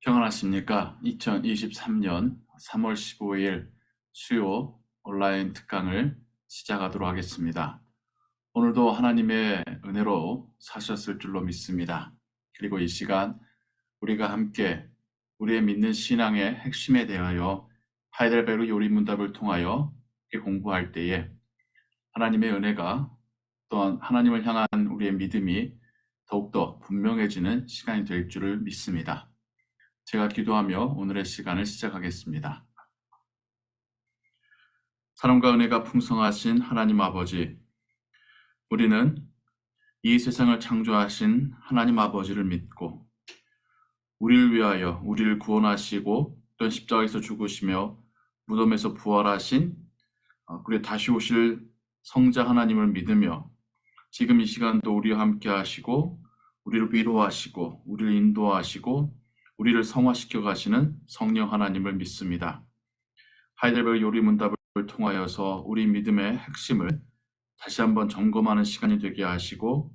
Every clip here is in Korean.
평안하십니까? 2023년 3월 15일 수요 온라인 특강을 시작하도록 하겠습니다. 오늘도 하나님의 은혜로 사셨을 줄로 믿습니다. 그리고 이 시간 우리가 함께 우리의 믿는 신앙의 핵심에 대하여 하이델베르 요리문답을 통하여 공부할 때에 하나님의 은혜가 또한 하나님을 향한 우리의 믿음이 더욱더 분명해지는 시간이 될 줄을 믿습니다. 제가 기도하며 오늘의 시간을 시작하겠습니다. 사랑과 은혜가 풍성하신 하나님 아버지, 우리는 이 세상을 창조하신 하나님 아버지를 믿고 우리를 위하여 우리를 구원하시고 또 십자가에서 죽으시며 무덤에서 부활하신 그리고 다시 오실 성자 하나님을 믿으며 지금 이 시간도 우리와 함께 하시고 우리를 위로하시고 우리를 인도하시고 우리를 성화시켜 가시는 성령 하나님을 믿습니다. 하이델베르 요리문답을 통하여서 우리 믿음의 핵심을 다시 한번 점검하는 시간이 되게 하시고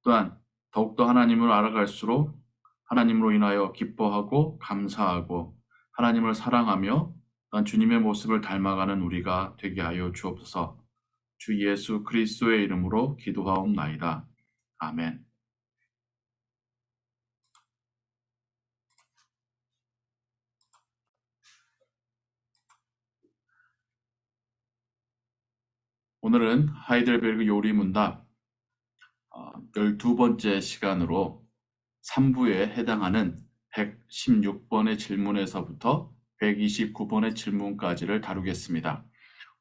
또한 더욱더 하나님을 알아갈수록 하나님으로 인하여 기뻐하고 감사하고 하나님을 사랑하며 또한 주님의 모습을 닮아가는 우리가 되게 하여 주옵소서. 주 예수 그리스도의 이름으로 기도하옵나이다. 아멘. 오늘은 하이델베르그 요리문답 12번째 시간으로 3부에 해당하는 116번의 질문에서부터 129번의 질문까지를 다루겠습니다.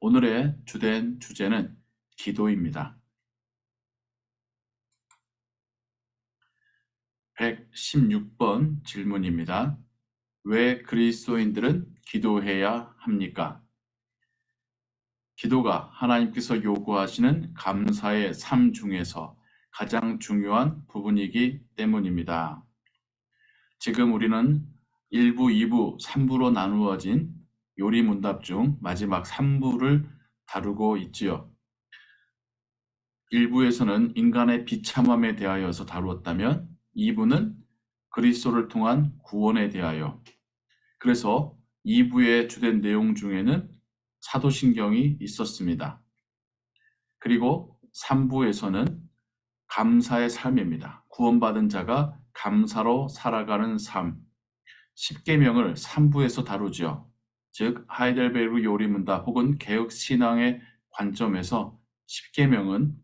오늘의 주된 주제는 기도입니다. 116번 질문입니다. 왜 그리스도인들은 기도해야 합니까? 기도가 하나님께서 요구하시는 감사의 삶 중에서 가장 중요한 부분이기 때문입니다. 지금 우리는 1부, 2부, 3부로 나누어진 요리문답 중 마지막 3부를 다루고 있지요. 1부에서는 인간의 비참함에 대하여서 다루었다면 2부는 그리스도를 통한 구원에 대하여, 그래서 2부의 주된 내용 중에는 사도신경이 있었습니다. 그리고 3부에서는 감사의 삶입니다. 구원받은 자가 감사로 살아가는 삶, 10계명을 3부에서 다루죠. 즉 하이델베르그 요리문답 혹은 개혁신앙의 관점에서 10계명은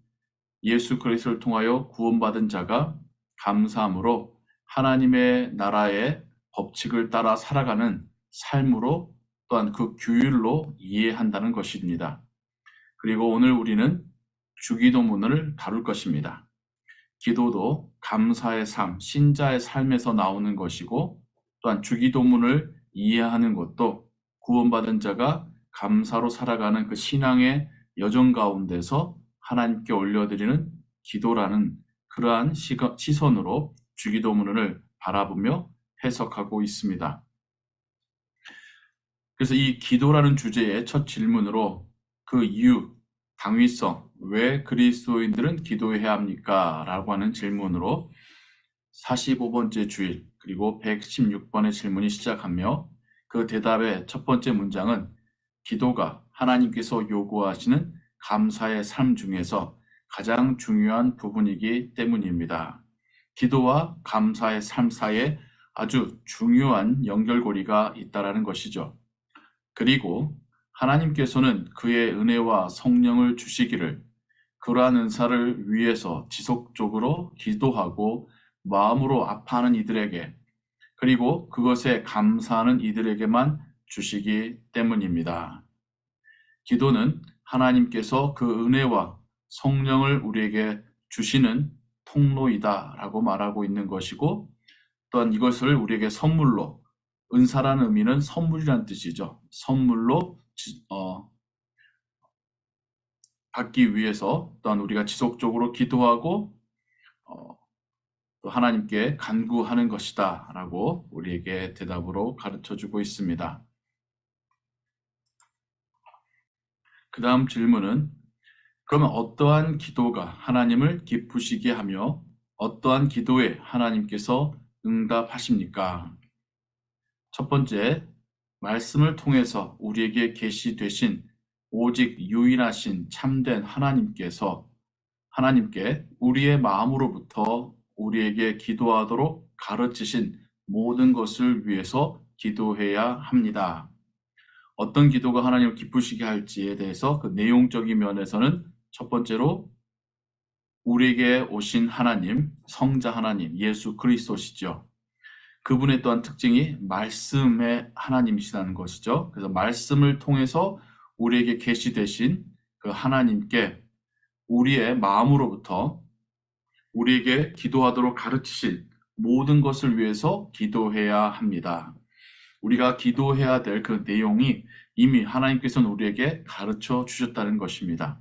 예수 그리스도를 통하여 구원받은 자가 감사함으로 하나님의 나라의 법칙을 따라 살아가는 삶으로 또한 그 규율로 이해한다는 것입니다. 그리고 오늘 우리는 주기도문을 다룰 것입니다. 기도도 감사의 삶, 신자의 삶에서 나오는 것이고 또한 주기도문을 이해하는 것도 구원받은 자가 감사로 살아가는 그 신앙의 여정 가운데서 하나님께 올려드리는 기도라는 그러한 시선으로 주기도문을 바라보며 해석하고 있습니다. 그래서 이 기도라는 주제의 첫 질문으로 그 이유, 당위성, 왜 그리스도인들은 기도해야 합니까? 라고 하는 질문으로 45번째 주일 그리고 116번의 질문이 시작하며 그 대답의 첫 번째 문장은 기도가 하나님께서 요구하시는 감사의 삶 중에서 가장 중요한 부분이기 때문입니다. 기도와 감사의 삶 사이에 아주 중요한 연결고리가 있다는 것이죠. 그리고 하나님께서는 그의 은혜와 성령을 주시기를 그러한 은사를 위해서 지속적으로 기도하고 마음으로 아파하는 이들에게 그리고 그것에 감사하는 이들에게만 주시기 때문입니다. 기도는 하나님께서 그 은혜와 성령을 우리에게 주시는 통로이다라고 말하고 있는 것이고 또한 이것을 우리에게 선물로, 은사라는 의미는 선물이라는 뜻이죠. 선물로 받기 위해서 또한 우리가 지속적으로 기도하고 또 하나님께 간구하는 것이다 라고 우리에게 대답으로 가르쳐주고 있습니다. 그 다음 질문은 그러면 어떠한 기도가 하나님을 기쁘시게 하며 어떠한 기도에 하나님께서 응답하십니까? 첫 번째, 말씀을 통해서 우리에게 계시되신 오직 유일하신 참된 하나님께 우리의 마음으로부터 우리에게 기도하도록 가르치신 모든 것을 위해서 기도해야 합니다. 어떤 기도가 하나님을 기쁘시게 할지에 대해서 그 내용적인 면에서는 첫 번째로 우리에게 오신 하나님, 성자 하나님, 예수 그리스도시죠. 그분의 또한 특징이 말씀의 하나님이시라는 것이죠. 그래서 말씀을 통해서 우리에게 계시되신 그 하나님께 우리의 마음으로부터 우리에게 기도하도록 가르치신 모든 것을 위해서 기도해야 합니다. 우리가 기도해야 될 그 내용이 이미 하나님께서는 우리에게 가르쳐 주셨다는 것입니다.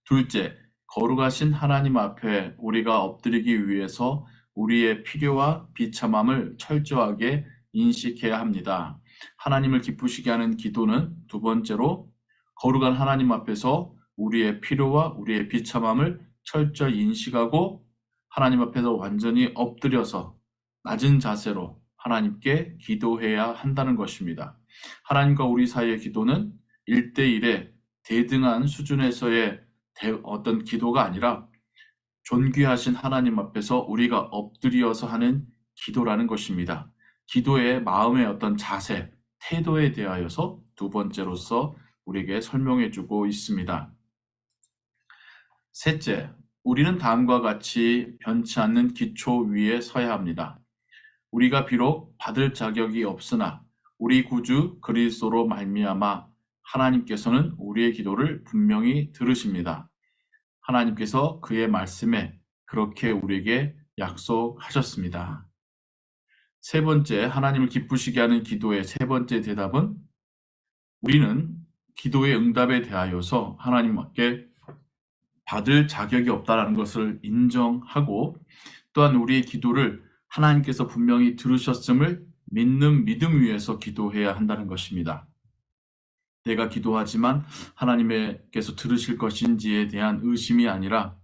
둘째, 거룩하신 하나님 앞에 우리가 엎드리기 위해서 우리의 필요와 비참함을 철저하게 인식해야 합니다. 하나님을 기쁘시게 하는 기도는 두 번째로 거룩한 하나님 앞에서 우리의 필요와 우리의 비참함을 철저히 인식하고 하나님 앞에서 완전히 엎드려서 낮은 자세로 하나님께 기도해야 한다는 것입니다. 하나님과 우리 사이의 기도는 1대1의 대등한 수준에서의 어떤 기도가 아니라 존귀하신 하나님 앞에서 우리가 엎드려서 하는 기도라는 것입니다. 기도의 마음의 어떤 자세, 태도에 대하여서 두 번째로서 우리에게 설명해 주고 있습니다. 셋째, 우리는 다음과 같이 변치 않는 기초 위에 서야 합니다. 우리가 비록 받을 자격이 없으나 우리 구주 그리스도로 말미암아 하나님께서는 우리의 기도를 분명히 들으십니다. 하나님께서 그의 말씀에 그렇게 우리에게 약속하셨습니다. 세 번째, 하나님을 기쁘시게 하는 기도의 세 번째 대답은 우리는 기도의 응답에 대하여서 하나님께 받을 자격이 없다는 것을 인정하고 또한 우리의 기도를 하나님께서 분명히 들으셨음을 믿는 믿음 위에서 기도해야 한다는 것입니다. 내가 기도하지만 하나님께서 들으실 것인지에 대한 의심이 아니라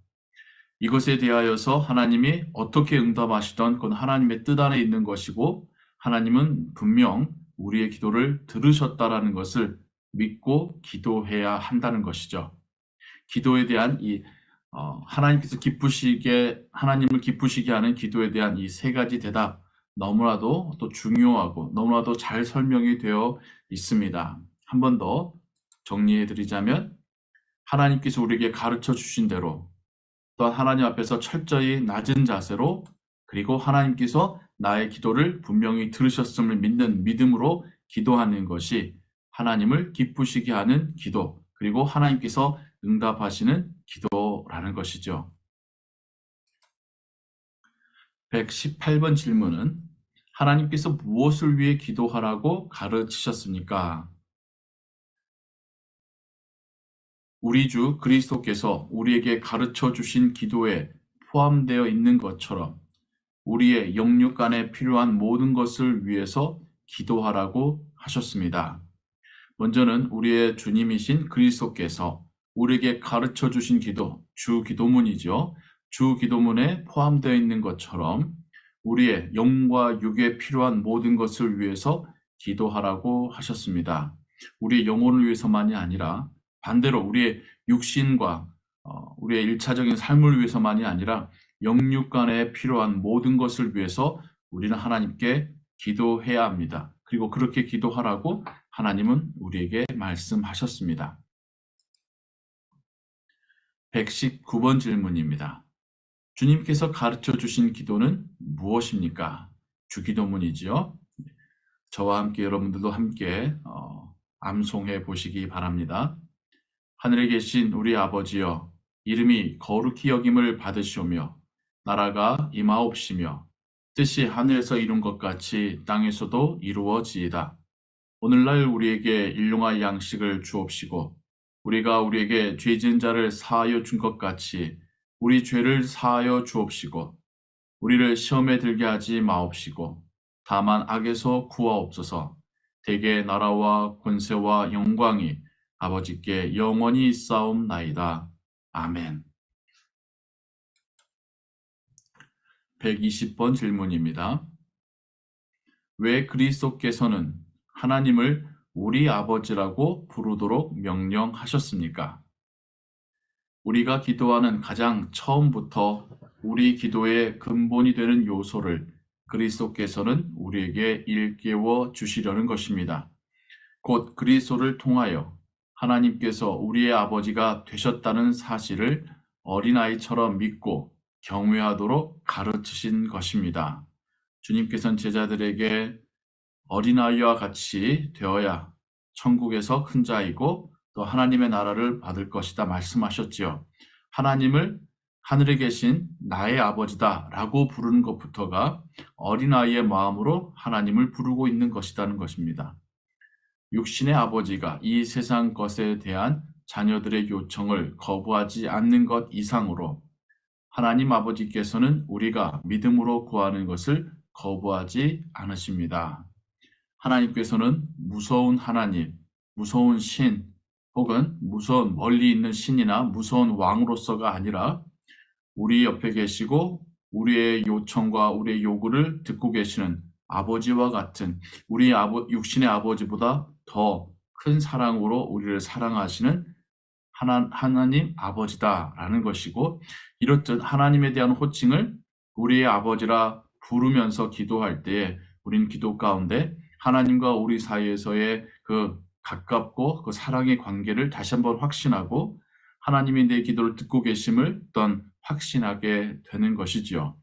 이것에 대하여서 하나님이 어떻게 응답하시던 그건 하나님의 뜻 안에 있는 것이고 하나님은 분명 우리의 기도를 들으셨다라는 것을 믿고 기도해야 한다는 것이죠. 기도에 대한 하나님께서 하나님을 기쁘시게 하는 기도에 대한 이 세 가지 대답 너무나도 또 중요하고 너무나도 잘 설명이 되어 있습니다. 한 번 더 정리해 드리자면 하나님께서 우리에게 가르쳐 주신 대로 또한 하나님 앞에서 철저히 낮은 자세로 그리고 하나님께서 나의 기도를 분명히 들으셨음을 믿는 믿음으로 기도하는 것이 하나님을 기쁘시게 하는 기도 그리고 하나님께서 응답하시는 기도라는 것이죠. 118번 질문은 하나님께서 무엇을 위해 기도하라고 가르치셨습니까? 우리 주 그리스도께서 우리에게 가르쳐 주신 기도에 포함되어 있는 것처럼 우리의 영육 간에 필요한 모든 것을 위해서 기도하라고 하셨습니다. 먼저는 우리의 주님이신 그리스도께서 우리에게 가르쳐 주신 기도, 주 기도문이죠. 주 기도문에 포함되어 있는 것처럼 우리의 영과 육에 필요한 모든 것을 위해서 기도하라고 하셨습니다. 우리의 영혼을 위해서만이 아니라 반대로 우리의 육신과 우리의 일차적인 삶을 위해서만이 아니라 영육 간에 필요한 모든 것을 위해서 우리는 하나님께 기도해야 합니다. 그리고 그렇게 기도하라고 하나님은 우리에게 말씀하셨습니다. 119번 질문입니다. 주님께서 가르쳐 주신 기도는 무엇입니까? 주기도문이지요. 저와 함께 여러분들도 함께 암송해 보시기 바랍니다. 하늘에 계신 우리 아버지여, 이름이 거룩히 여김을 받으시오며 나라가 임하옵시며 뜻이 하늘에서 이룬 것 같이 땅에서도 이루어지이다. 오늘날 우리에게 일용할 양식을 주옵시고 우리가 우리에게 죄 지은 자를 사하여 준 것 같이 우리 죄를 사하여 주옵시고 우리를 시험에 들게 하지 마옵시고 다만 악에서 구하옵소서. 대개 나라와 권세와 영광이 아버지께 영원히 있사옵나이다. 아멘. 120번 질문입니다. 왜 그리스도께서는 하나님을 우리 아버지라고 부르도록 명령하셨습니까? 우리가 기도하는 가장 처음부터 우리 기도의 근본이 되는 요소를 그리스도께서는 우리에게 일깨워 주시려는 것입니다. 곧 그리스도를 통하여 하나님께서 우리의 아버지가 되셨다는 사실을 어린아이처럼 믿고 경외하도록 가르치신 것입니다. 주님께서는 제자들에게 어린아이와 같이 되어야 천국에서 큰 자이고 또 하나님의 나라를 받을 것이다 말씀하셨지요. 하나님을 하늘에 계신 나의 아버지다 라고 부르는 것부터가 어린아이의 마음으로 하나님을 부르고 있는 것이라는 것입니다. 육신의 아버지가 이 세상 것에 대한 자녀들의 요청을 거부하지 않는 것 이상으로 하나님 아버지께서는 우리가 믿음으로 구하는 것을 거부하지 않으십니다. 하나님께서는 무서운 하나님, 무서운 신, 혹은 무서운 멀리 있는 신이나 무서운 왕으로서가 아니라 우리 옆에 계시고 우리의 요청과 우리의 요구를 듣고 계시는 아버지와 같은 우리 육신의 아버지보다 더 큰 사랑으로 우리를 사랑하시는 하나님 아버지다라는 것이고, 이렇듯 하나님에 대한 호칭을 우리의 아버지라 부르면서 기도할 때에 우리는 기도 가운데 하나님과 우리 사이에서의 그 가깝고 그 사랑의 관계를 다시 한번 확신하고 하나님이 내 기도를 듣고 계심을 또한 확신하게 되는 것이지요.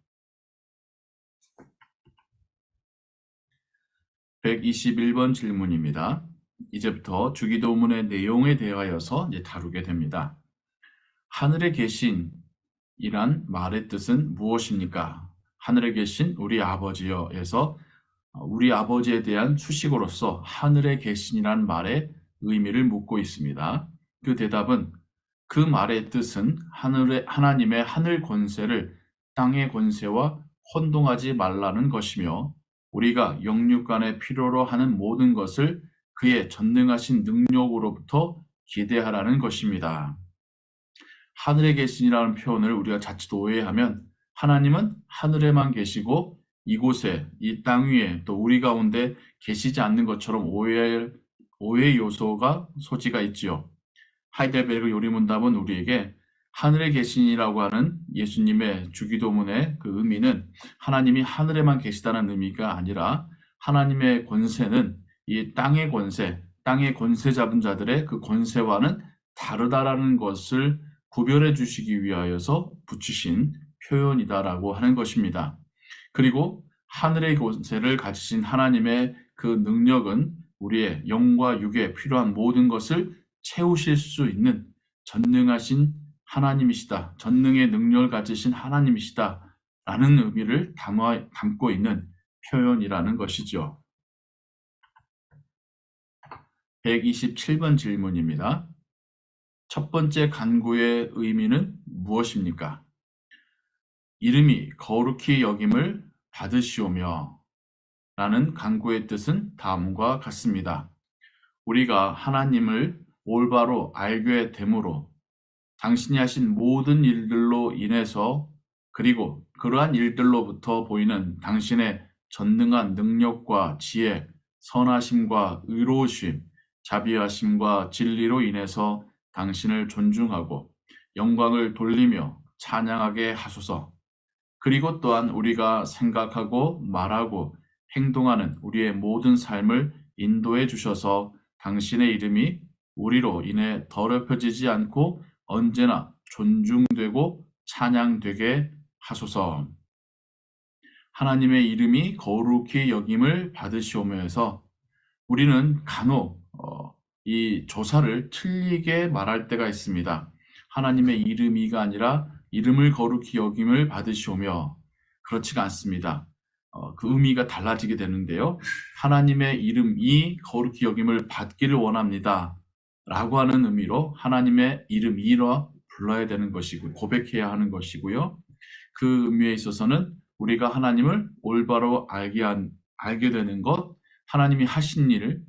121번 질문입니다. 이제부터 주기도문의 내용에 대하여서 다루게 됩니다. 하늘에 계신 이란 말의 뜻은 무엇입니까? 하늘에 계신 우리 아버지여에서 우리 아버지에 대한 수식어로서 하늘에 계신이란 말의 의미를 묻고 있습니다. 그 대답은 그 말의 뜻은 하나님의 하늘 권세를 땅의 권세와 혼동하지 말라는 것이며 우리가 영육간에 필요로 하는 모든 것을 그의 전능하신 능력으로부터 기대하라는 것입니다. 하늘에 계신이라는 표현을 우리가 자칫 오해하면 하나님은 하늘에만 계시고 이곳에 이 땅 위에 또 우리 가운데 계시지 않는 것처럼 오해 요소가 소지가 있지요. 하이델베르그 요리문답은 우리에게 하늘에 계신이라고 하는 예수님의 주기도문의 그 의미는 하나님이 하늘에만 계시다는 의미가 아니라 하나님의 권세는 이 땅의 권세, 땅의 권세 잡은 자들의 그 권세와는 다르다라는 것을 구별해 주시기 위하여서 붙이신 표현이다라고 하는 것입니다. 그리고 하늘의 권세를 가지신 하나님의 그 능력은 우리의 영과 육에 필요한 모든 것을 채우실 수 있는 전능하신 하나님이시다. 전능의 능력을 가지신 하나님이시다. 라는 의미를 담고 있는 표현이라는 것이죠. 127번 질문입니다. 첫 번째 간구의 의미는 무엇입니까? 이름이 거룩히 여김을 받으시오며 라는 간구의 뜻은 다음과 같습니다. 우리가 하나님을 올바로 알게 됨으로 당신이 하신 모든 일들로 인해서 그리고 그러한 일들로부터 보이는 당신의 전능한 능력과 지혜, 선하심과 의로우심, 자비하심과 진리로 인해서 당신을 존중하고 영광을 돌리며 찬양하게 하소서. 그리고 또한 우리가 생각하고 말하고 행동하는 우리의 모든 삶을 인도해 주셔서 당신의 이름이 우리로 인해 더럽혀지지 않고 언제나 존중되고 찬양되게 하소서. 하나님의 이름이 거룩히 여김을 받으시오며서 우리는 간혹 이 조사를 틀리게 말할 때가 있습니다. 하나님의 이름이가 아니라 이름을 거룩히 여김을 받으시오며 그렇지가 않습니다. 그 의미가 달라지게 되는데요. 하나님의 이름이 거룩히 여김을 받기를 원합니다. 라고 하는 의미로 하나님의 이름이라 불러야 되는 것이고 고백해야 하는 것이고요. 그 의미에 있어서는 우리가 하나님을 올바로 알게 되는 것, 하나님이 하신 일,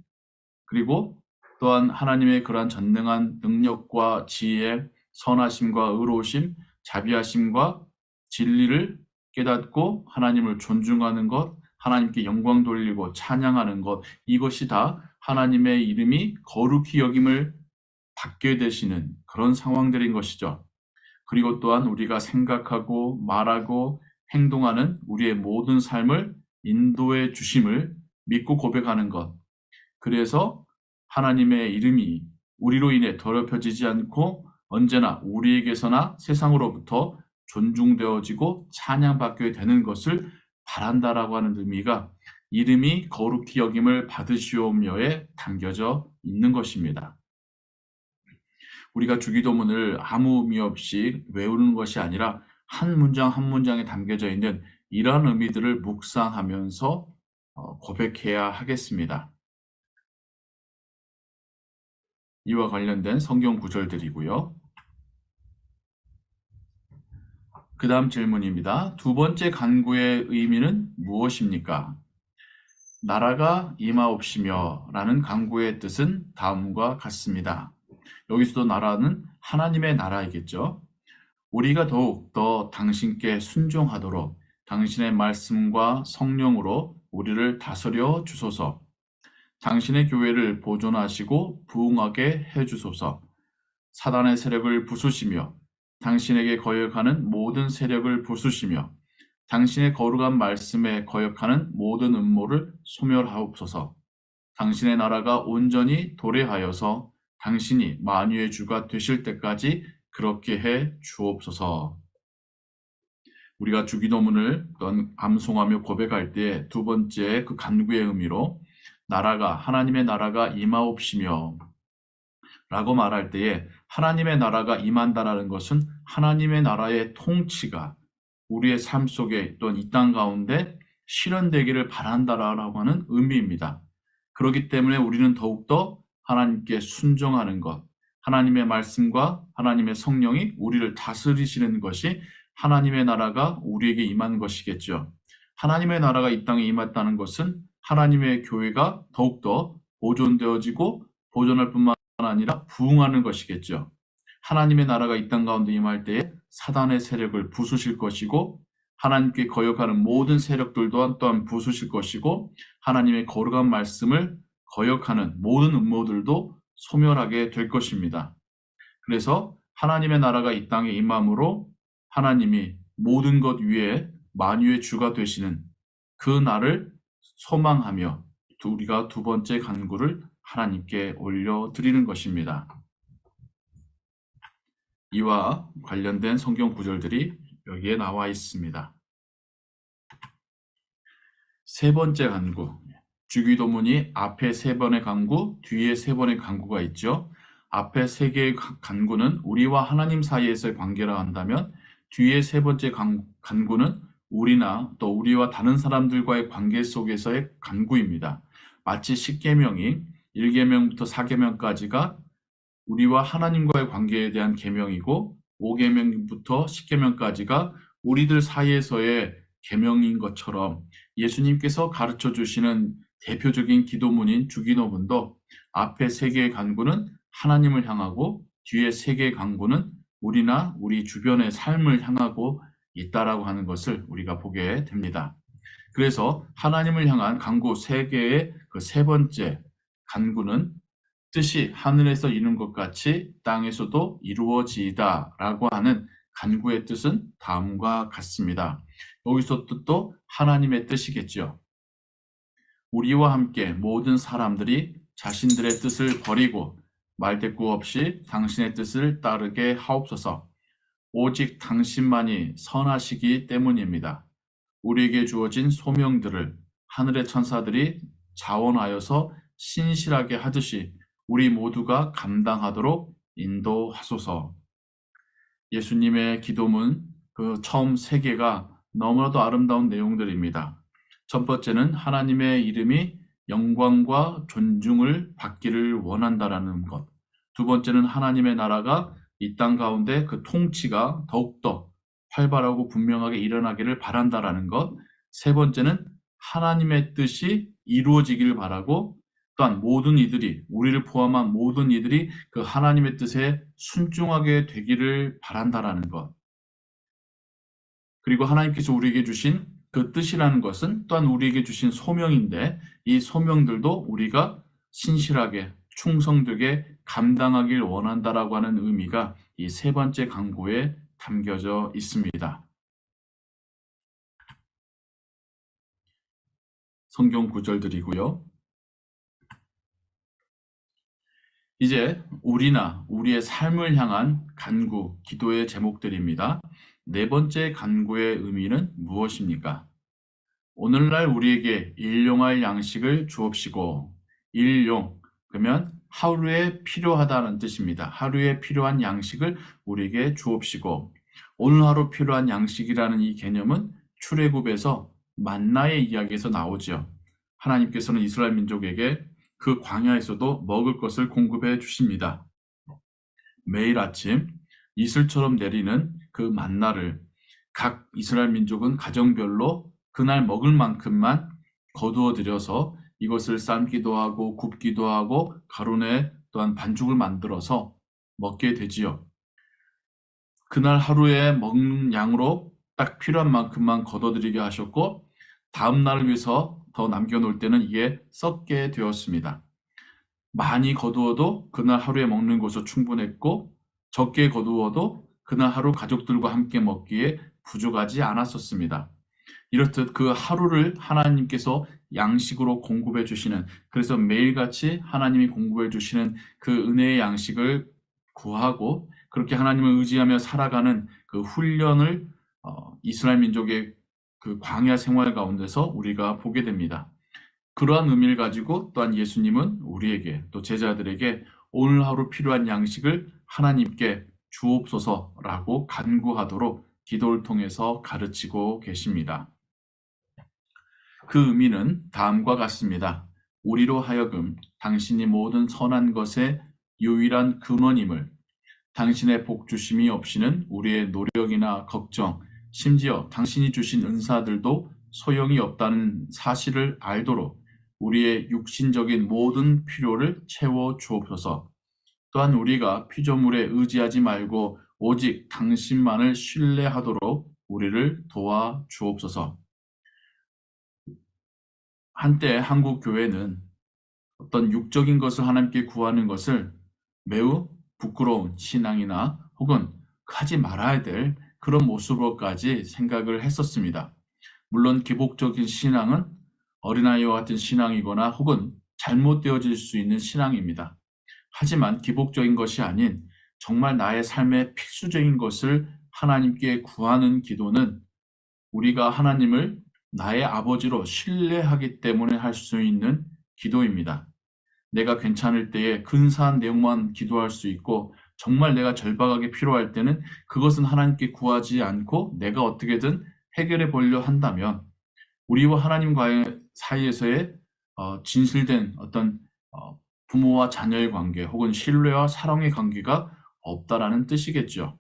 그리고 또한 하나님의 그러한 전능한 능력과 지혜, 선하심과 의로우심, 자비하심과 진리를 깨닫고 하나님을 존중하는 것, 하나님께 영광 돌리고 찬양하는 것, 이것이 다 하나님의 이름이 거룩히 여김을 받게 되시는 그런 상황들인 것이죠. 그리고 또한 우리가 생각하고 말하고 행동하는 우리의 모든 삶을 인도해 주심을 믿고 고백하는 것. 그래서 하나님의 이름이 우리로 인해 더럽혀지지 않고 언제나 우리에게서나 세상으로부터 존중되어지고 찬양받게 되는 것을 바란다라고 하는 의미가 이름이 거룩히 여김을 받으시오며에 담겨져 있는 것입니다. 우리가 주기도문을 아무 의미 없이 외우는 것이 아니라 한 문장 한 문장에 담겨져 있는 이러한 의미들을 묵상하면서 고백해야 하겠습니다. 이와 관련된 성경 구절들이고요. 그 다음 질문입니다. 두 번째 간구의 의미는 무엇입니까? 나라가 임하옵시며 라는 간구의 뜻은 다음과 같습니다. 여기서도 나라는 하나님의 나라이겠죠. 우리가 더욱 더 당신께 순종하도록 당신의 말씀과 성령으로 우리를 다스려 주소서. 당신의 교회를 보존하시고 부흥하게 해주소서. 사단의 세력을 부수시며 당신에게 거역하는 모든 세력을 부수시며 당신의 거룩한 말씀에 거역하는 모든 음모를 소멸하옵소서. 당신의 나라가 온전히 도래하여서 당신이 만유의 주가 되실 때까지 그렇게 해 주옵소서. 우리가 주기도문을 암송하며 고백할 때 두 번째 그 간구의 의미로 하나님의 나라가 임하옵시며 라고 말할 때에 하나님의 나라가 임한다라는 것은 하나님의 나라의 통치가 우리의 삶 속에 또는 이 땅 가운데 실현되기를 바란다라고 하는 의미입니다. 그렇기 때문에 우리는 더욱더 하나님께 순종하는 것, 하나님의 말씀과 하나님의 성령이 우리를 다스리시는 것이 하나님의 나라가 우리에게 임한 것이겠죠. 하나님의 나라가 이 땅에 임했다는 것은 하나님의 교회가 더욱더 보존되어지고 보존할 뿐만 아니라 부흥하는 것이겠죠. 하나님의 나라가 이 땅 가운데 임할 때에 사단의 세력을 부수실 것이고 하나님께 거역하는 모든 세력들도 또한 부수실 것이고 하나님의 거룩한 말씀을 거역하는 모든 음모들도 소멸하게 될 것입니다. 그래서 하나님의 나라가 이 땅에 임함으로 하나님이 모든 것 위에 만유의 주가 되시는 그 날을 소망하며 우리가 두 번째 간구를 하나님께 올려드리는 것입니다. 이와 관련된 성경 구절들이 여기에 나와 있습니다. 세 번째 간구, 주기도문이 앞에 세 번의 간구, 뒤에 세 번의 간구가 있죠. 앞에 세 개의 간구는 우리와 하나님 사이에서의 관계라 한다면 뒤에 세 번째 간구는 우리나 또 우리와 다른 사람들과의 관계 속에서의 간구입니다. 마치 10계명이 1계명부터 4계명까지가 우리와 하나님과의 관계에 대한 계명이고 5계명부터 10계명까지가 우리들 사이에서의 계명인 것처럼 예수님께서 가르쳐 주시는 대표적인 기도문인 주기도문도 앞에 세 개의 간구는 하나님을 향하고 뒤에 세 개의 간구는 우리나 우리 주변의 삶을 향하고 있다라고 하는 것을 우리가 보게 됩니다. 그래서 하나님을 향한 간구 세 개의 그 세 번째 간구는 뜻이 하늘에서 이룬 것 같이 땅에서도 이루어지이다라고 하는 간구의 뜻은 다음과 같습니다. 여기서 뜻도 하나님의 뜻이겠죠. 우리와 함께 모든 사람들이 자신들의 뜻을 버리고 말대꾸 없이 당신의 뜻을 따르게 하옵소서. 오직 당신만이 선하시기 때문입니다. 우리에게 주어진 소명들을 하늘의 천사들이 자원하여서 신실하게 하듯이 우리 모두가 감당하도록 인도하소서. 예수님의 기도문 그 처음 세 개가 너무나도 아름다운 내용들입니다. 첫 번째는 하나님의 이름이 영광과 존중을 받기를 원한다라는 것. 두 번째는 하나님의 나라가 이 땅 가운데 그 통치가 더욱더 활발하고 분명하게 일어나기를 바란다라는 것. 세 번째는 하나님의 뜻이 이루어지기를 바라고 또한 모든 이들이 우리를 포함한 모든 이들이 그 하나님의 뜻에 순종하게 되기를 바란다라는 것. 그리고 하나님께서 우리에게 주신 그 뜻이라는 것은 또한 우리에게 주신 소명인데 이 소명들도 우리가 신실하게 충성되게 감당하길 원한다라고 하는 의미가 이 세 번째 간구에 담겨져 있습니다. 성경 구절들이고요. 이제 우리나 우리의 삶을 향한 간구, 기도의 제목들입니다. 네 번째 간구의 의미는 무엇입니까? 오늘날 우리에게 일용할 양식을 주옵시고, 일용, 그러면 하루에 필요하다는 뜻입니다. 하루에 필요한 양식을 우리에게 주옵시고, 오늘 하루 필요한 양식이라는 이 개념은 출애굽에서 만나의 이야기에서 나오죠. 하나님께서는 이스라엘 민족에게 그 광야에서도 먹을 것을 공급해 주십니다. 매일 아침 이슬처럼 내리는 그 만나를 각 이스라엘 민족은 가정별로 그날 먹을 만큼만 거두어 들여서 이것을 삶기도 하고 굽기도 하고 가루내 또한 반죽을 만들어서 먹게 되지요. 그날 하루에 먹는 양으로 딱 필요한 만큼만 거둬들이게 하셨고 다음 날을 위해서 더 남겨놓을 때는 이게 썩게 되었습니다. 많이 거두어도 그날 하루에 먹는 것으로 충분했고 적게 거두어도 그날 하루 가족들과 함께 먹기에 부족하지 않았었습니다. 이렇듯 그 하루를 하나님께서 양식으로 공급해 주시는, 그래서 매일같이 하나님이 공급해 주시는 그 은혜의 양식을 구하고 그렇게 하나님을 의지하며 살아가는 그 훈련을 이스라엘 민족의 그 광야 생활 가운데서 우리가 보게 됩니다. 그러한 의미를 가지고 또한 예수님은 우리에게 또 제자들에게 오늘 하루 필요한 양식을 하나님께 주옵소서라고 간구하도록 기도를 통해서 가르치고 계십니다. 그 의미는 다음과 같습니다. 우리로 하여금 당신이 모든 선한 것의 유일한 근원임을, 당신의 복 주심이 없이는 우리의 노력이나 걱정, 심지어 당신이 주신 은사들도 소용이 없다는 사실을 알도록 우리의 육신적인 모든 필요를 채워 주옵소서. 또한 우리가 피조물에 의지하지 말고 오직 당신만을 신뢰하도록 우리를 도와 주옵소서. 한때 한국 교회는 어떤 육적인 것을 하나님께 구하는 것을 매우 부끄러운 신앙이나 혹은 하지 말아야 될 그런 모습으로까지 생각을 했었습니다. 물론 기복적인 신앙은 어린아이와 같은 신앙이거나 혹은 잘못되어질 수 있는 신앙입니다. 하지만 기복적인 것이 아닌 정말 나의 삶의 필수적인 것을 하나님께 구하는 기도는 우리가 하나님을 나의 아버지로 신뢰하기 때문에 할 수 있는 기도입니다. 내가 괜찮을 때에 근사한 내용만 기도할 수 있고 정말 내가 절박하게 필요할 때는 그것은 하나님께 구하지 않고 내가 어떻게든 해결해 보려 한다면 우리와 하나님과의 사이에서의 진실된 어떤 부모와 자녀의 관계 혹은 신뢰와 사랑의 관계가 없다라는 뜻이겠죠.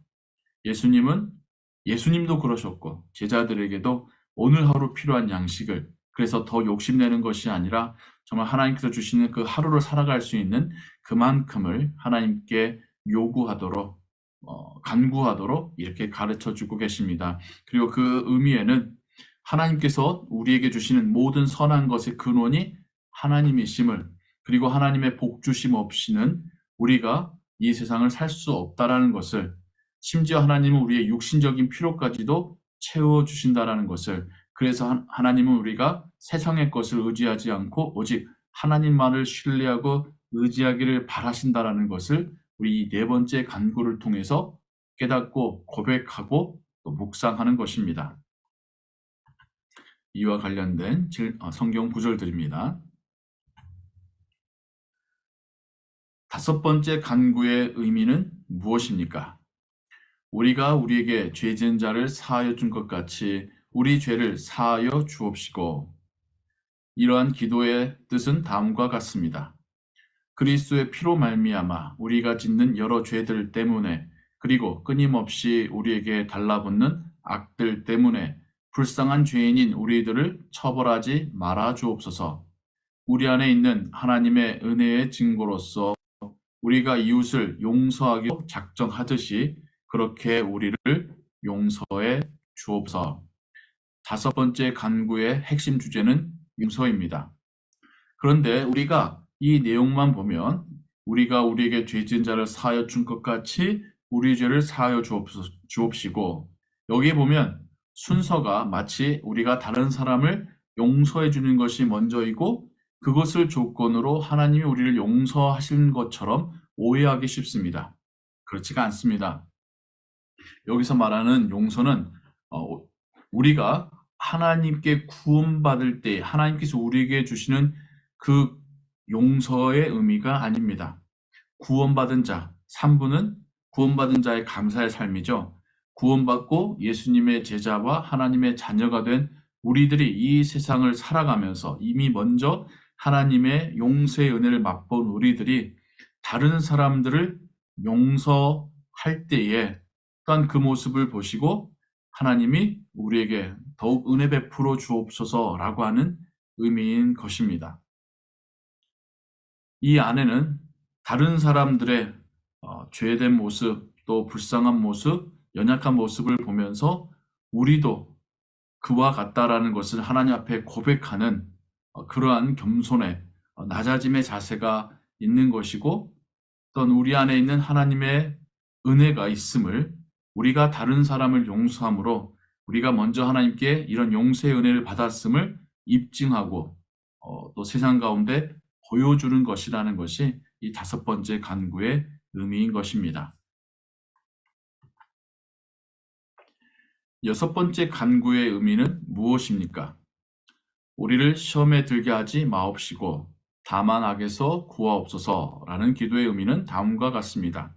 예수님도 그러셨고 제자들에게도 오늘 하루 필요한 양식을, 그래서 더 욕심내는 것이 아니라 정말 하나님께서 주시는 그 하루를 살아갈 수 있는 그만큼을 하나님께 요구하도록 간구하도록 이렇게 가르쳐 주고 계십니다. 그리고 그 의미에는 하나님께서 우리에게 주시는 모든 선한 것의 근원이 하나님이심을, 그리고 하나님의 복 주심 없이는 우리가 이 세상을 살 수 없다라는 것을, 심지어 하나님은 우리의 육신적인 필요까지도 채워주신다라는 것을, 그래서 하나님은 우리가 세상의 것을 의지하지 않고 오직 하나님만을 신뢰하고 의지하기를 바라신다라는 것을 우리 네 번째 간구를 통해서 깨닫고 고백하고 또 묵상하는 것입니다. 이와 관련된 성경 구절들입니다. 다섯 번째 간구의 의미는 무엇입니까? 우리가 우리에게 죄 지은 자를 사하여 준 것 같이 우리 죄를 사하여 주옵시고. 이러한 기도의 뜻은 다음과 같습니다. 그리스도의 피로 말미암아 우리가 짓는 여러 죄들 때문에, 그리고 끊임없이 우리에게 달라붙는 악들 때문에 불쌍한 죄인인 우리들을 처벌하지 말아 주옵소서. 우리 안에 있는 하나님의 은혜의 증거로서 우리가 이웃을 용서하기로 작정하듯이 그렇게 우리를 용서해 주옵소서. 다섯 번째 간구의 핵심 주제는 용서입니다. 그런데 우리가 이 내용만 보면 우리가 우리에게 죄 지은 자를 사하여 준 것 같이 우리 죄를 사하여 주옵시고, 여기에 보면 순서가 마치 우리가 다른 사람을 용서해 주는 것이 먼저이고 그것을 조건으로 하나님이 우리를 용서하신 것처럼 오해하기 쉽습니다. 그렇지가 않습니다. 여기서 말하는 용서는 우리가 하나님께 구원받을 때 하나님께서 우리에게 주시는 그 용서의 의미가 아닙니다. 구원받은 자, 3부는 구원받은 자의 감사의 삶이죠. 구원받고 예수님의 제자와 하나님의 자녀가 된 우리들이 이 세상을 살아가면서 이미 먼저 하나님의 용서의 은혜를 맛본 우리들이 다른 사람들을 용서할 때에 또한 그 모습을 보시고 하나님이 우리에게 더욱 은혜 베풀어 주옵소서라고 하는 의미인 것입니다. 이 안에는 다른 사람들의 죄된 모습, 또 불쌍한 모습, 연약한 모습을 보면서 우리도 그와 같다라는 것을 하나님 앞에 고백하는 그러한 겸손의 낮아짐의 자세가 있는 것이고, 또한 우리 안에 있는 하나님의 은혜가 있음을 우리가 다른 사람을 용서함으로 우리가 먼저 하나님께 이런 용서의 은혜를 받았음을 입증하고 또 세상 가운데 보여주는 것이라는 것이 이 다섯 번째 간구의 의미인 것입니다. 여섯 번째 간구의 의미는 무엇입니까? 우리를 시험에 들게 하지 마옵시고 다만 악에서 구하옵소서라는 기도의 의미는 다음과 같습니다.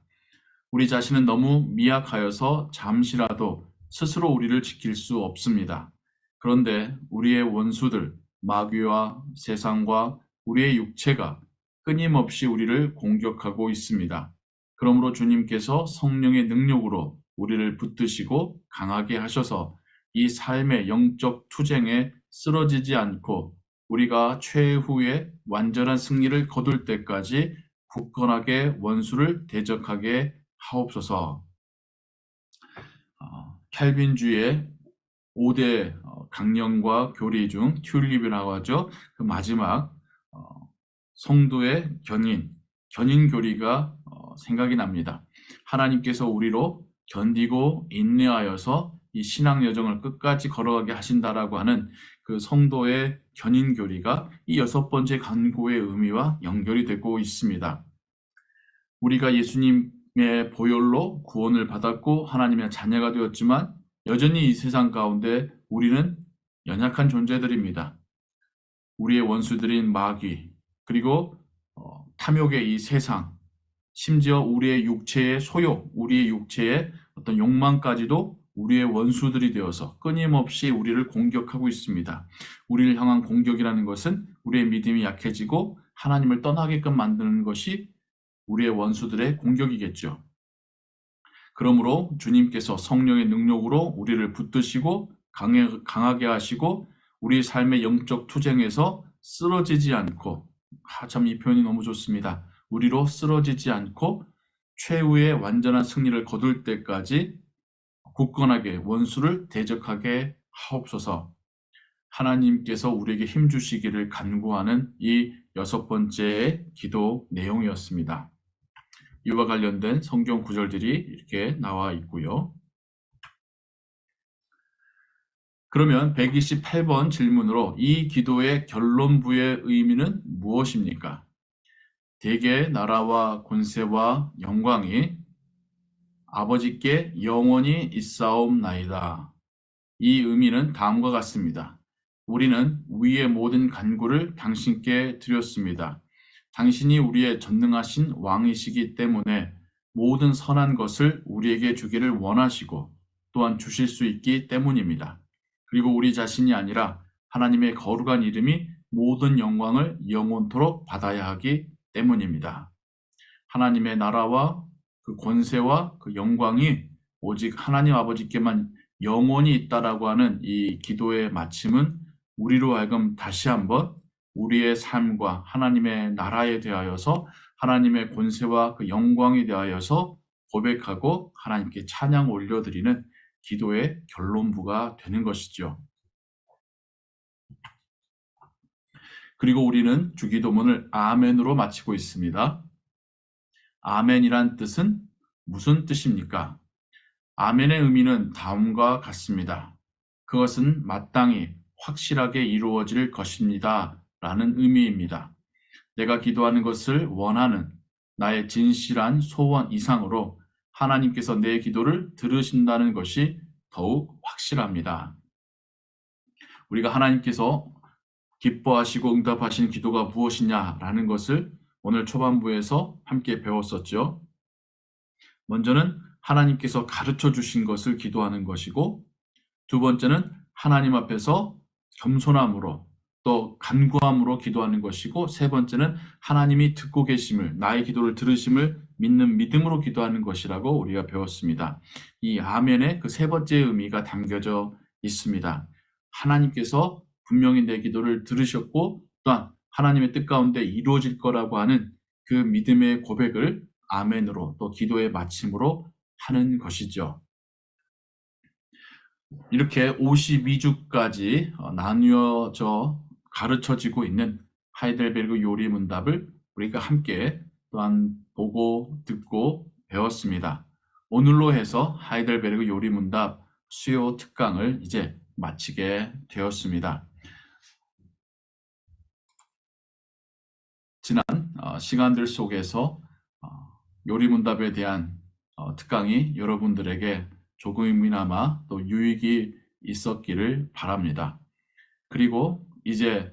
우리 자신은 너무 미약하여서 잠시라도 스스로 우리를 지킬 수 없습니다. 그런데 우리의 원수들, 마귀와 세상과 우리의 육체가 끊임없이 우리를 공격하고 있습니다. 그러므로 주님께서 성령의 능력으로 우리를 붙드시고 강하게 하셔서 이 삶의 영적 투쟁에 쓰러지지 않고 우리가 최후의 완전한 승리를 거둘 때까지 굳건하게 원수를 대적하게 하옵소서. 캘빈주의 5대 강령과 교리 중 튤립이라고 하죠. 그 마지막 성도의 견인 교리가 생각이 납니다. 하나님께서 우리로 견디고 인내하여서 이 신앙 여정을 끝까지 걸어가게 하신다라고 하는 그 성도의 견인 교리가 이 여섯 번째 간구의 의미와 연결이 되고 있습니다. 우리가 예수님의 보혈로 구원을 받았고 하나님의 자녀가 되었지만 여전히 이 세상 가운데 우리는 연약한 존재들입니다. 우리의 원수들인 마귀, 그리고 탐욕의 이 세상, 심지어 우리의 육체의 소욕, 우리의 육체의 어떤 욕망까지도 우리의 원수들이 되어서 끊임없이 우리를 공격하고 있습니다. 우리를 향한 공격이라는 것은 우리의 믿음이 약해지고 하나님을 떠나게끔 만드는 것이 우리의 원수들의 공격이겠죠. 그러므로 주님께서 성령의 능력으로 우리를 붙드시고 강하게 하시고 우리 삶의 영적 투쟁에서 쓰러지지 않고, 참 이 표현이 너무 좋습니다. 우리로 쓰러지지 않고 최후의 완전한 승리를 거둘 때까지 굳건하게 원수를 대적하게 하옵소서. 하나님께서 우리에게 힘주시기를 간구하는 이 여섯 번째의 기도 내용이었습니다. 이와 관련된 성경 구절들이 이렇게 나와 있고요. 그러면 128번 질문으로 이 기도의 결론부의 의미는 무엇입니까? 대개 나라와 권세와 영광이 아버지께 영원히 있사옵나이다. 이 의미는 다음과 같습니다. 우리는 위의 모든 간구를 당신께 드렸습니다. 당신이 우리의 전능하신 왕이시기 때문에 모든 선한 것을 우리에게 주기를 원하시고 또한 주실 수 있기 때문입니다. 그리고 우리 자신이 아니라 하나님의 거룩한 이름이 모든 영광을 영원토록 받아야 하기 때문입니다. 하나님의 나라와 그 권세와 그 영광이 오직 하나님 아버지께만 영원히 있다라고 하는 이 기도의 마침은 우리로 하여금 다시 한번 우리의 삶과 하나님의 나라에 대하여서 하나님의 권세와 그 영광에 대하여서 고백하고 하나님께 찬양 올려드리는 기도의 결론부가 되는 것이죠. 그리고 우리는 주기도문을 아멘으로 마치고 있습니다. 아멘이란 뜻은 무슨 뜻입니까? 아멘의 의미는 다음과 같습니다. 그것은 마땅히 확실하게 이루어질 것입니다. 라는 의미입니다. 내가 기도하는 것을 원하는 나의 진실한 소원 이상으로 하나님께서 내 기도를 들으신다는 것이 더욱 확실합니다. 우리가 하나님께서 기뻐하시고 응답하신 기도가 무엇이냐라는 것을 오늘 초반부에서 함께 배웠었죠. 먼저는 하나님께서 가르쳐 주신 것을 기도하는 것이고, 두 번째는 하나님 앞에서 겸손함으로 또 간구함으로 기도하는 것이고, 세 번째는 하나님이 듣고 계심을, 나의 기도를 들으심을 믿는 믿음으로 기도하는 것이라고 우리가 배웠습니다. 이 아멘의 그 세 번째 의미가 담겨져 있습니다. 하나님께서 분명히 내 기도를 들으셨고 또한 하나님의 뜻 가운데 이루어질 거라고 하는 그 믿음의 고백을 아멘으로 또 기도의 마침으로 하는 것이죠. 이렇게 52주까지 나뉘어져 가르쳐지고 있는 하이델베르그 요리 문답을 우리가 함께 또한 보고 듣고 배웠습니다. 오늘로 해서 하이델베르그 요리 문답 수요 특강을 이제 마치게 되었습니다. 지난 시간들 속에서 요리 문답에 대한 특강이 여러분들에게 조금이나마 또 유익이 있었기를 바랍니다. 그리고 이제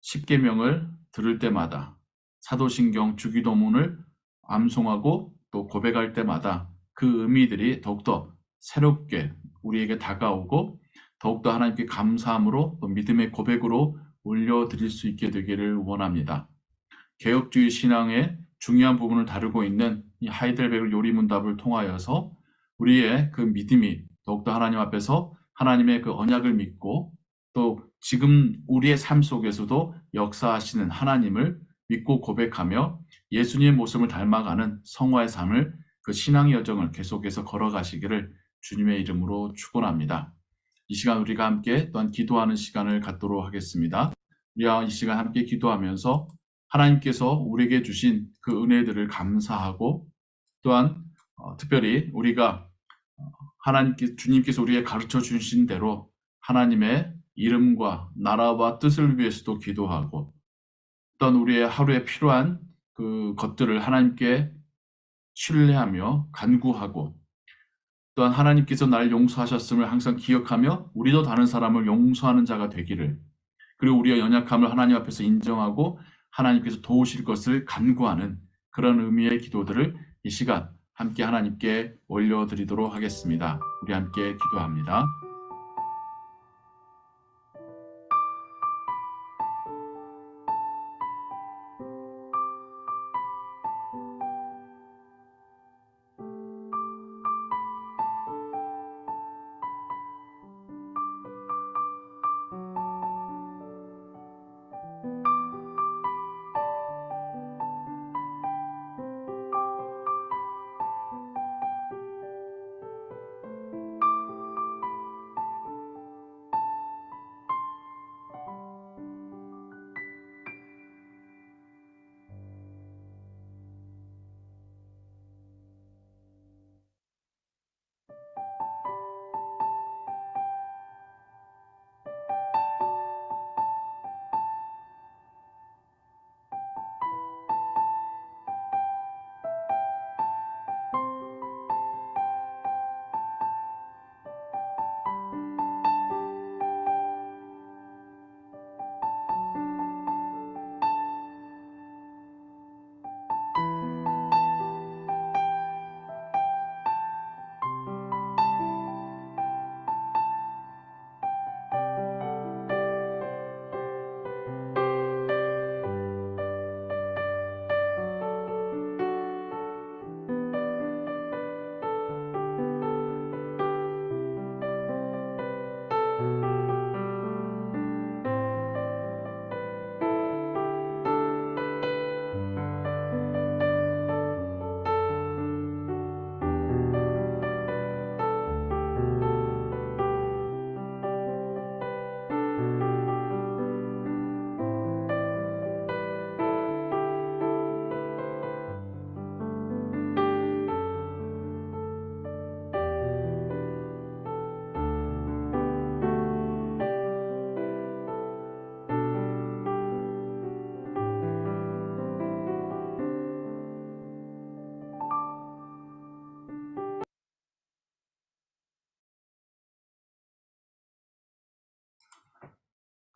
십계명을 들을 때마다 사도신경 주기도문을 암송하고 또 고백할 때마다 그 의미들이 더욱더 새롭게 우리에게 다가오고 더욱더 하나님께 감사함으로 또 믿음의 고백으로 올려드릴 수 있게 되기를 원합니다. 개혁주의 신앙의 중요한 부분을 다루고 있는 이 하이델베르 요리문답을 통하여서 우리의 그 믿음이 더욱더 하나님 앞에서 하나님의 그 언약을 믿고 또 지금 우리의 삶 속에서도 역사하시는 하나님을 믿고 고백하며 예수님의 모습을 닮아가는 성화의 삶을 그 신앙의 여정을 계속해서 걸어가시기를 주님의 이름으로 축원합니다. 이 시간 우리가 함께 또한 기도하는 시간을 갖도록 하겠습니다. 우리가 이 시간 함께 기도하면서 하나님께서 우리에게 주신 그 은혜들을 감사하고 또한 특별히 우리가 주님께서 우리에게 가르쳐 주신 대로 하나님의 이름과 나라와 뜻을 위해서도 기도하고 또한 우리의 하루에 필요한 그 것들을 하나님께 신뢰하며 간구하고 또한 하나님께서 나를 용서하셨음을 항상 기억하며 우리도 다른 사람을 용서하는 자가 되기를, 그리고 우리의 연약함을 하나님 앞에서 인정하고 하나님께서 도우실 것을 간구하는 그런 의미의 기도들을 이 시간 함께 하나님께 올려드리도록 하겠습니다. 우리 함께 기도합니다.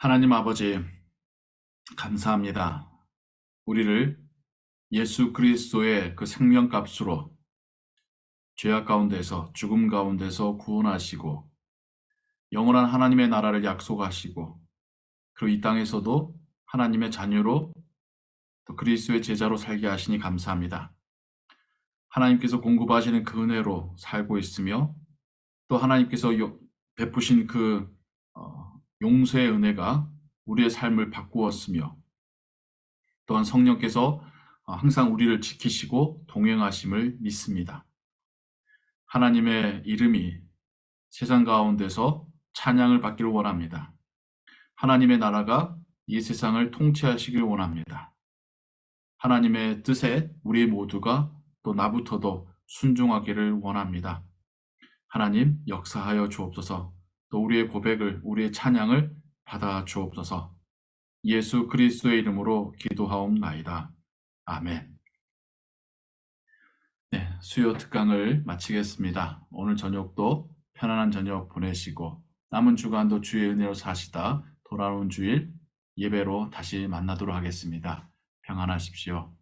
하나님 아버지, 감사합니다. 우리를 예수 그리스도의 그 생명값으로 죄악 가운데서, 죽음 가운데서 구원하시고 영원한 하나님의 나라를 약속하시고, 그리고 이 땅에서도 하나님의 자녀로 또 그리스도의 제자로 살게 하시니 감사합니다. 하나님께서 공급하시는 그 은혜로 살고 있으며, 또 하나님께서 베푸신 그 용서의 은혜가 우리의 삶을 바꾸었으며, 또한 성령께서 항상 우리를 지키시고 동행하심을 믿습니다. 하나님의 이름이 세상 가운데서 찬양을 받기를 원합니다. 하나님의 나라가 이 세상을 통치하시길 원합니다. 하나님의 뜻에 우리 모두가 또 나부터도 순종하기를 원합니다. 하나님 역사하여 주옵소서. 또 우리의 고백을, 우리의 찬양을 받아 주옵소서. 예수 그리스도의 이름으로 기도하옵나이다. 아멘. 네, 수요 특강을 마치겠습니다. 오늘 저녁도 편안한 저녁 보내시고 남은 주간도 주의 은혜로 사시다 돌아오는 주일 예배로 다시 만나도록 하겠습니다. 평안하십시오.